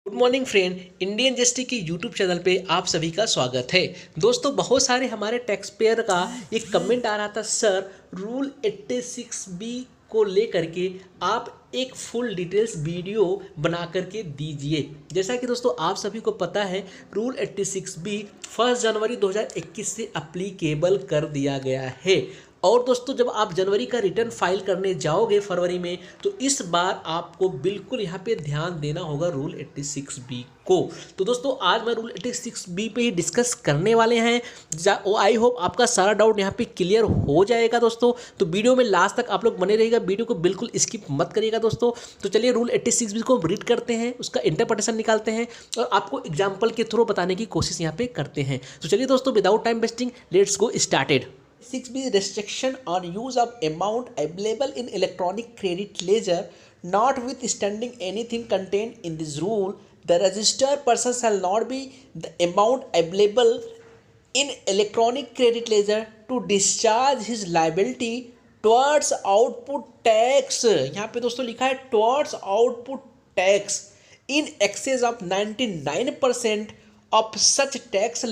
Good morning friend, Indian GST की YouTube channel पे आप सभी का स्वागत है। दोस्तों, बहुत सारे हमारे टैक्स पेयर का एक कमेंट आ रहा था, सर रूल 86B को लेकर के आप एक फुल डिटेल्स वीडियो बना करके दीजिए। जैसा कि दोस्तों आप सभी को पता है, रूल 86B 1 जनवरी 2021 से अप्लीकेबल कर दिया गया है। और दोस्तों, जब आप जनवरी का रिटर्न फाइल करने जाओगे फरवरी में, तो इस बार आपको बिल्कुल यहाँ पे ध्यान देना होगा रूल 86B को। तो दोस्तों, आज मैं रूल 86B पे ही डिस्कस करने वाले हैं। आई होप आपका सारा डाउट यहाँ पे क्लियर हो जाएगा दोस्तों। तो वीडियो में लास्ट तक आप लोग बने रहिएगा, वीडियो को बिल्कुल स्किप मत करिएगा दोस्तों। तो चलिए रूल 86B को रीड करते हैं, उसका इंटरप्रिटेशन निकालते हैं और आपको एग्जाम्पल के थ्रू बताने की कोशिश यहाँ पे करते हैं। तो चलिए दोस्तों, without time wasting let's go started. 6B restriction on use of amount available in electronic credit ledger, notwithstanding anything contained in this rule, the registered person shall not be the amount available in electronic credit ledger to discharge his liability towards output tax। यहाँ पे दोस्तों लिखा है towards output tax in excess of 99% of such tax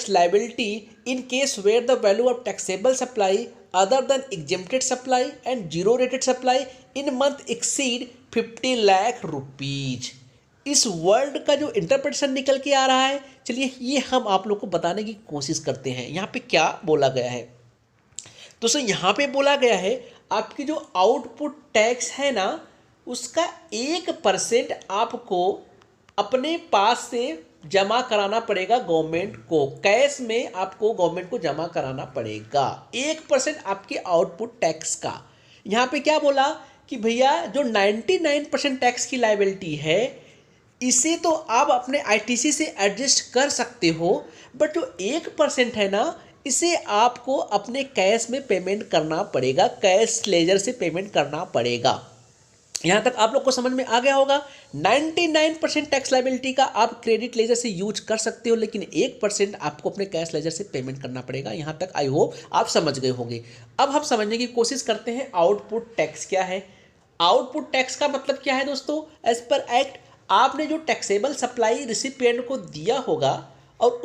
liability in case where the value of taxable supply other than exempted supply and zero rated supply in month exceed 50 lakh rupees. इस word का जो interpretation निकल के आ रहा है, चलिए ये हम आप लोग को बताने की कोशिश करते हैं। यहाँ पे क्या बोला गया है दोस्तों, यहाँ पे बोला गया है आपकी जो आउटपुट टैक्स है ना, उसका 1% आपको अपने पास से जमा कराना पड़ेगा गवर्नमेंट को। कैश में आपको गवर्नमेंट को जमा कराना पड़ेगा 1% आपके आउटपुट टैक्स का। यहाँ पे क्या बोला कि भैया जो 99% टैक्स की लायबिलिटी है, इसे तो आप अपने आईटीसी से एडजस्ट कर सकते हो, बट जो 1% है ना, इसे आपको अपने कैश में पेमेंट करना पड़ेगा, कैश लेजर से पेमेंट करना पड़ेगा। यहाँ तक आप लोग को समझ में आ गया होगा। 99% टैक्स लायबिलिटी का आप क्रेडिट लेजर से यूज कर सकते हो, लेकिन 1% आपको अपने कैश लेजर से पेमेंट करना पड़ेगा। यहाँ तक आई होप आप समझ गए होंगे। अब हम समझने की कोशिश करते हैं आउटपुट टैक्स क्या है। आउटपुट टैक्स का मतलब क्या है दोस्तों, एज पर एक्ट आपने जो टैक्सेबल सप्लाई रिसिपिएंट को दिया होगा और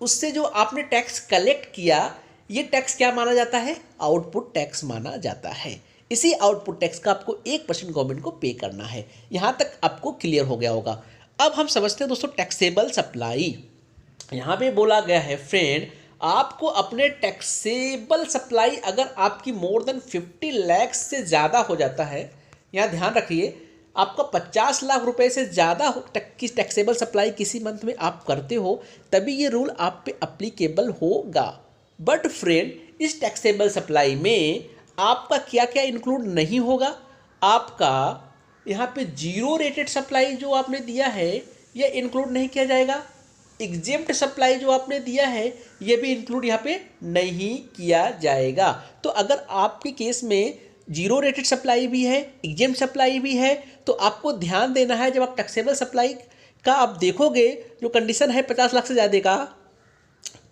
उससे जो आपने टैक्स कलेक्ट किया, ये टैक्स क्या माना जाता है, आउटपुट टैक्स माना जाता है। इसी आउटपुट टैक्स का आपको 1% गवर्नमेंट को पे करना है। यहाँ तक आपको क्लियर हो गया होगा। अब हम समझते हैं दोस्तों टैक्सेबल सप्लाई। यहाँ पे बोला गया है फ्रेंड, आपको अपने टैक्सेबल सप्लाई अगर आपकी मोर देन 50 लाख से ज़्यादा हो जाता है, यहाँ ध्यान रखिए, आपका 50 लाख रुपए से ज़्यादा की टैक्सेबल सप्लाई किसी मंथ में आप करते हो, तभी ये रूल आप पे अप्लीकेबल होगा। बट फ्रेंड, इस टैक्सेबल सप्लाई में आपका क्या क्या इंक्लूड नहीं होगा। आपका यहाँ पे जीरो रेटेड सप्लाई जो आपने दिया है, यह इंक्लूड नहीं किया जाएगा। एग्जेम्प्ट सप्लाई जो आपने दिया है, यह भी इंक्लूड यहाँ पे नहीं किया जाएगा। तो अगर आपके केस में जीरो रेटेड सप्लाई भी है, एग्जेम्प्ट सप्लाई भी है, तो आपको ध्यान देना है, जब आप टैक्सेबल सप्लाई का आप देखोगे जो कंडीशन है 50 लाख से ज़्यादा का,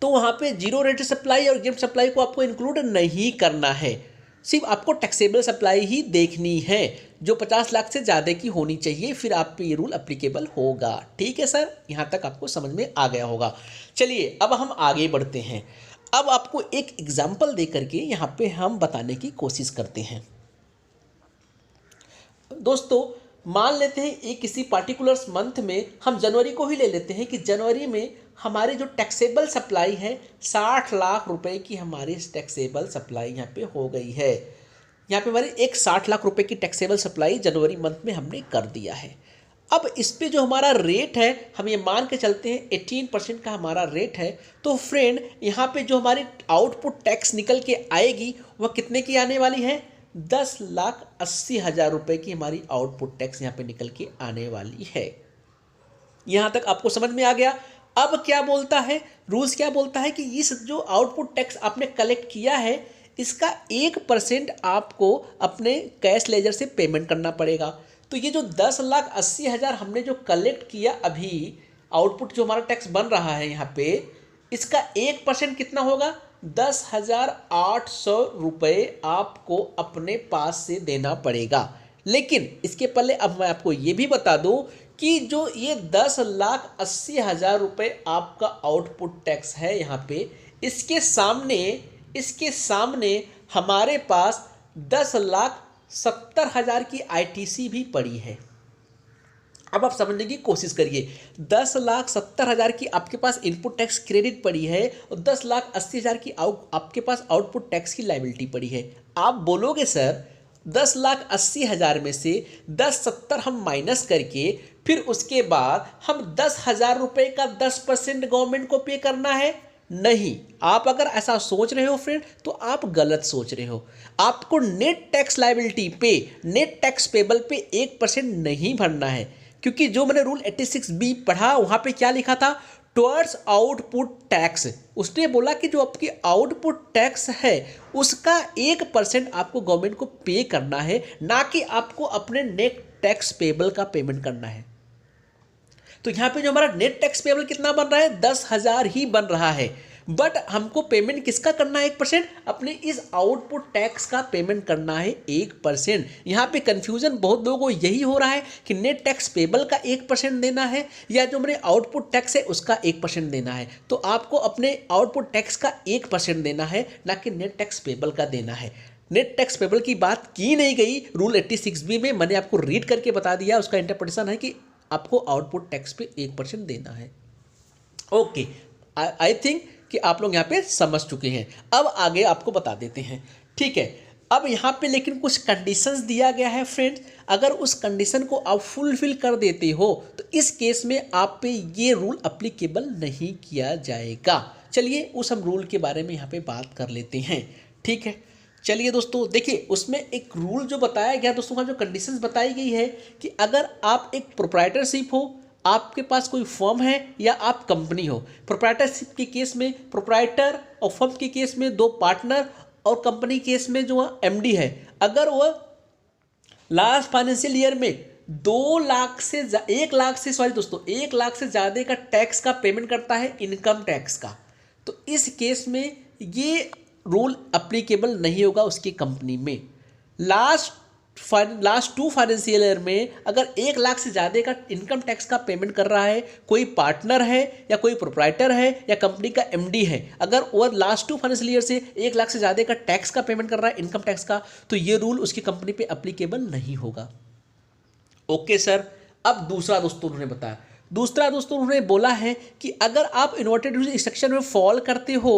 तो वहाँ पे जीरो रेटेड सप्लाई और एग्जेम्प्ट सप्लाई को आपको इंक्लूड नहीं करना है। सिर्फ आपको टैक्सेबल सप्लाई ही देखनी है जो 50 लाख से ज़्यादा की होनी चाहिए, फिर आप पे ये रूल अप्लीकेबल होगा। ठीक है सर, यहाँ तक आपको समझ में आ गया होगा। चलिए अब हम आगे बढ़ते हैं। अब आपको एक एग्जाम्पल दे करके यहाँ पे हम बताने की कोशिश करते हैं। दोस्तों, मान लेते हैं एक किसी पार्टिकुलर मंथ में, हम जनवरी को ही ले लेते हैं कि जनवरी में हमारी जो टैक्सेबल सप्लाई है 60 लाख रुपए की हमारी टैक्सेबल सप्लाई यहाँ पे हो गई है। यहाँ पे हमारी एक 60 लाख रुपए की टैक्सेबल सप्लाई जनवरी मंथ में हमने कर दिया है। अब इस पे जो हमारा रेट है, हम ये मान के चलते हैं 18% का हमारा रेट है। तो फ्रेंड, यहाँ पे जो हमारी आउटपुट टैक्स निकल के आएगी वह कितने की आने वाली है, 10,80,000 रुपए की हमारी आउटपुट टैक्स यहाँ पे निकल के आने वाली है। यहाँ तक आपको समझ में आ गया। अब क्या बोलता है रूल्स, क्या बोलता है कि इस जो आउटपुट टैक्स आपने कलेक्ट किया है, इसका 1% आपको अपने कैश लेजर से पेमेंट करना पड़ेगा। तो ये जो 10,80,000 हमने जो कलेक्ट किया अभी, आउटपुट जो हमारा टैक्स बन रहा है यहाँ पे, इसका 1% कितना होगा, 10,800 रुपये आपको अपने पास से देना पड़ेगा। लेकिन इसके पहले अब मैं आपको ये भी बता दूं कि जो ये 10,80,000 रुपये आपका आउटपुट टैक्स है यहाँ पे, इसके सामने हमारे पास 10,70,000 की आईटीसी भी पड़ी है। अब आप समझने की कोशिश करिए, 10,70,000 की आपके पास इनपुट टैक्स क्रेडिट पड़ी है और 10,80,000 की आपके पास आउटपुट टैक्स की लायबिलिटी पड़ी है। आप बोलोगे सर 10,80,000 में से 10,70 हम माइनस करके फिर उसके बाद हम 10,000 रुपये का 10% गवर्नमेंट को पे करना है। नहीं, आप अगर ऐसा सोच रहे हो फ्रेंड तो आप गलत सोच रहे हो। आपको नेट टैक्स लायबिलिटी पे, नेट टैक्स पेबल पे 1% नहीं भरना है, क्योंकि जो मैंने रूल 86B पढ़ा वहां पे क्या लिखा था, टुवर्ड्स आउटपुट टैक्स। उसने बोला कि जो आपकी आउटपुट टैक्स है उसका 1% आपको गवर्नमेंट को पे करना है, ना कि आपको अपने नेट टैक्स पेबल का पेमेंट करना है। तो यहाँ पे जो हमारा नेट टैक्स पेबल कितना बन रहा है, 10,000 ही बन रहा है, बट हमको पेमेंट किसका करना है, 1%, अपने इस आउटपुट टैक्स का पेमेंट करना है 1%। यहाँ पे कंफ्यूजन बहुत लोगों को यही हो रहा है कि नेट टैक्स पेबल का 1% देना है या जो मेरे आउटपुट टैक्स है उसका 1% देना है। तो आपको अपने आउटपुट टैक्स का 1% देना है, ना कि नेट टैक्स पेबल का देना है। नेट टैक्स पेबल की बात की नहीं गई रूल 86B में, मैंने आपको रीड करके बता दिया, उसका इंटरप्रिटेशन है कि आपको आउटपुट टैक्स पे 1% देना है। ओके, आई थिंक कि आप लोग यहाँ पे समझ चुके हैं। अब आगे आपको बता देते हैं, ठीक है। अब यहाँ पे लेकिन कुछ कंडीशंस दिया गया है फ्रेंड्स, अगर उस कंडीशन को आप फुलफिल कर देते हो तो इस केस में आप पे ये रूल अप्लीकेबल नहीं किया जाएगा। चलिए उस हम रूल के बारे में यहाँ पे बात कर लेते हैं, ठीक है। चलिए दोस्तों देखिए, उसमें एक रूल जो बताया गया दोस्तों, वहाँ जो कंडीशंस बताई गई है कि अगर आप एक प्रोप्राइटरशिप हो, आपके पास कोई फर्म है या आप कंपनी हो। प्रोप्राइटरशिप के केस में प्रोप्राइटर और फर्म के केस में 2 पार्टनर और कंपनी केस में जो एमडी है, अगर वह लास्ट फाइनेंशियल ईयर में 1 लाख से ज़्यादा का टैक्स का पेमेंट करता है, इनकम टैक्स का, तो इस केस में ये रूल अप्लीकेबल नहीं होगा उसकी कंपनी में। लास्ट 2 फाइनेंशियल ईयर में अगर 1 लाख से ज़्यादा का इनकम टैक्स का पेमेंट कर रहा है, कोई पार्टनर है या कोई प्रोप्राइटर है या कंपनी का एमडी है, अगर वह लास्ट 2 फाइनेंशियल ईयर से 1 लाख से ज़्यादा का टैक्स का पेमेंट कर रहा है, इनकम टैक्स का, तो ये रूल उसकी कंपनी पे अप्लीकेबल नहीं होगा। Okay sir. अब दूसरा दोस्तों उन्होंने बोला है कि अगर आप इन्वर्टेड सेक्शन में फॉल करते हो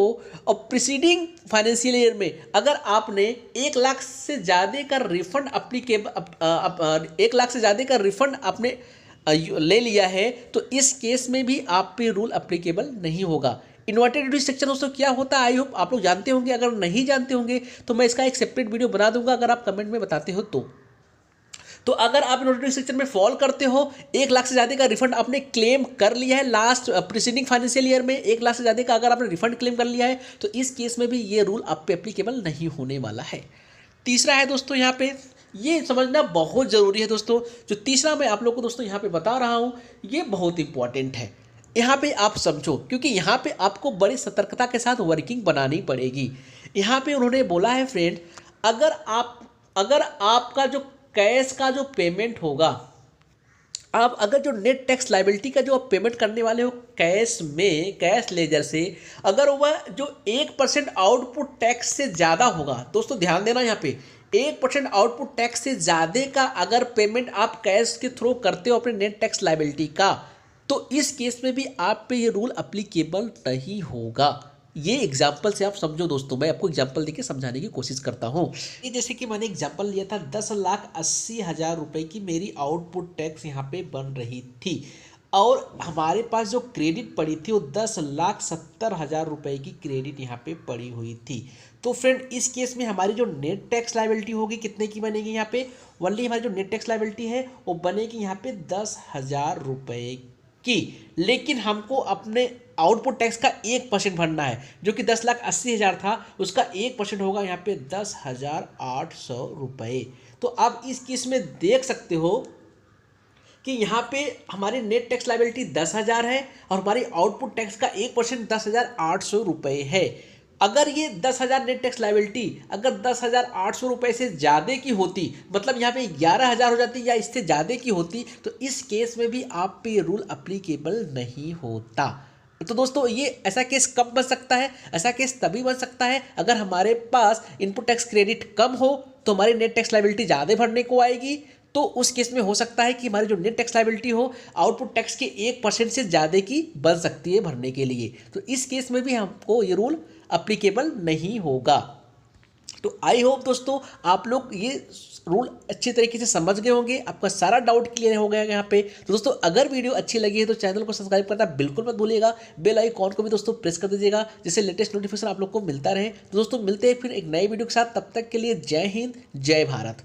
और प्रीसीडिंग फाइनेंशियल ईयर में अगर आपने 1 लाख से ज़्यादा का रिफंड 1 लाख से ज़्यादा का रिफंड आपने ले लिया है, तो इस केस में भी आप पे रूल अप्लीकेबल नहीं होगा। इन्वर्टेड सेक्शन दोस्तों क्या होता है, आई होप आप लोग जानते होंगे। अगर नहीं जानते होंगे तो मैं इसका एक सेपरेट वीडियो बना दूंगा, अगर आप कमेंट में बताते हो तो अगर आप इन्वर्टेड सेक्शन में फॉल करते हो, 1 लाख से ज़्यादा का रिफंड आपने क्लेम कर लिया है लास्ट प्रीसीडिंग फाइनेंशियल ईयर में, 1 लाख से ज़्यादा का अगर आपने रिफंड क्लेम कर लिया है, तो इस केस में भी ये रूल आप पे एप्लीकेबल नहीं होने वाला है। तीसरा है दोस्तों, यहाँ पे ये समझना बहुत ज़रूरी है दोस्तों। जो तीसरा मैं आप लोग को दोस्तों यहाँ पे बता रहा हूँ, ये बहुत इंपॉर्टेंट है। यहाँ पे आप समझो, क्योंकि यहाँ पे आपको बड़ी सतर्कता के साथ वर्किंग बनानी पड़ेगी। यहाँ पे उन्होंने बोला है फ्रेंड, अगर आपका जो कैश का जो पेमेंट होगा, आप अगर जो नेट टैक्स लायबिलिटी का जो आप पेमेंट करने वाले हो कैश लेजर से, अगर वह जो 1% आउटपुट टैक्स से ज़्यादा होगा, दोस्तों ध्यान देना यहाँ पे 1% आउटपुट टैक्स से ज़्यादा का अगर पेमेंट आप कैश के थ्रू करते हो अपने नेट टैक्स लायबिलिटी का, तो इस केस में भी आप पे ये रूल अप्लीकेबल नहीं होगा। ये एग्जाम्पल से आप समझो दोस्तों, मैं आपको एग्जाम्पल देके समझाने की कोशिश करता हूँ। ये जैसे कि मैंने एग्जाम्पल लिया था, 10,80,000 रुपये की मेरी आउटपुट टैक्स यहाँ पे बन रही थी और हमारे पास जो क्रेडिट पड़ी थी वो 10,70,000 रुपये की क्रेडिट यहाँ पे पड़ी हुई थी। तो फ्रेंड इस केस में हमारी जो नेट टैक्स लायबिलिटी होगी कितने की बनेगी, यहाँ पे ओनली हमारी जो नेट टैक्स लायबिलिटी है वो बनेगी यहाँ पे 10,000 रुपये की। लेकिन हमको अपने आउटपुट टैक्स का 1% भरना है, जो कि 10,80,000 था, उसका 1% होगा यहाँ पे 10,800 रुपये। तो आप इस केस में देख सकते हो कि यहाँ पे हमारी नेट टैक्स लायबिलिटी 10,000 है और हमारी आउटपुट टैक्स का 1% 10,800 रुपये है। अगर ये 10,000 नेट टैक्स लायबिलिटी अगर 10,800 रुपये से ज़्यादा की होती, मतलब यहाँ पे 11,000 हो जाती या इससे ज़्यादा की होती, तो इस केस में भी आप पे ये रूल अप्लीकेबल नहीं होता। तो दोस्तों ये ऐसा केस कब बन सकता है? ऐसा केस तभी बन सकता है अगर हमारे पास इनपुट टैक्स क्रेडिट कम हो तो हमारी नेट टैक्स लायबिलिटी ज़्यादा भरने को आएगी। तो उस केस में हो सकता है कि हमारी जो नेट टैक्स लायबिलिटी हो आउटपुट टैक्स के 1% से ज़्यादा की बन सकती है भरने के लिए। तो इस केस में भी हमको ये रूल अप्लीकेबल नहीं होगा। तो आई होप दोस्तों आप लोग ये रूल अच्छी तरीके से समझ गए होंगे, आपका सारा डाउट क्लियर हो गया यहाँ पे। तो दोस्तों अगर वीडियो अच्छी लगी है तो चैनल को सब्सक्राइब करना बिल्कुल मत भूलिएगा, बेल आइकॉन को भी दोस्तों प्रेस कर दीजिएगा जिससे लेटेस्ट नोटिफिकेशन आप लोग को मिलता रहे। तो दोस्तों मिलते हैं फिर एक नई वीडियो के साथ, तब तक के लिए जय हिंद जय भारत।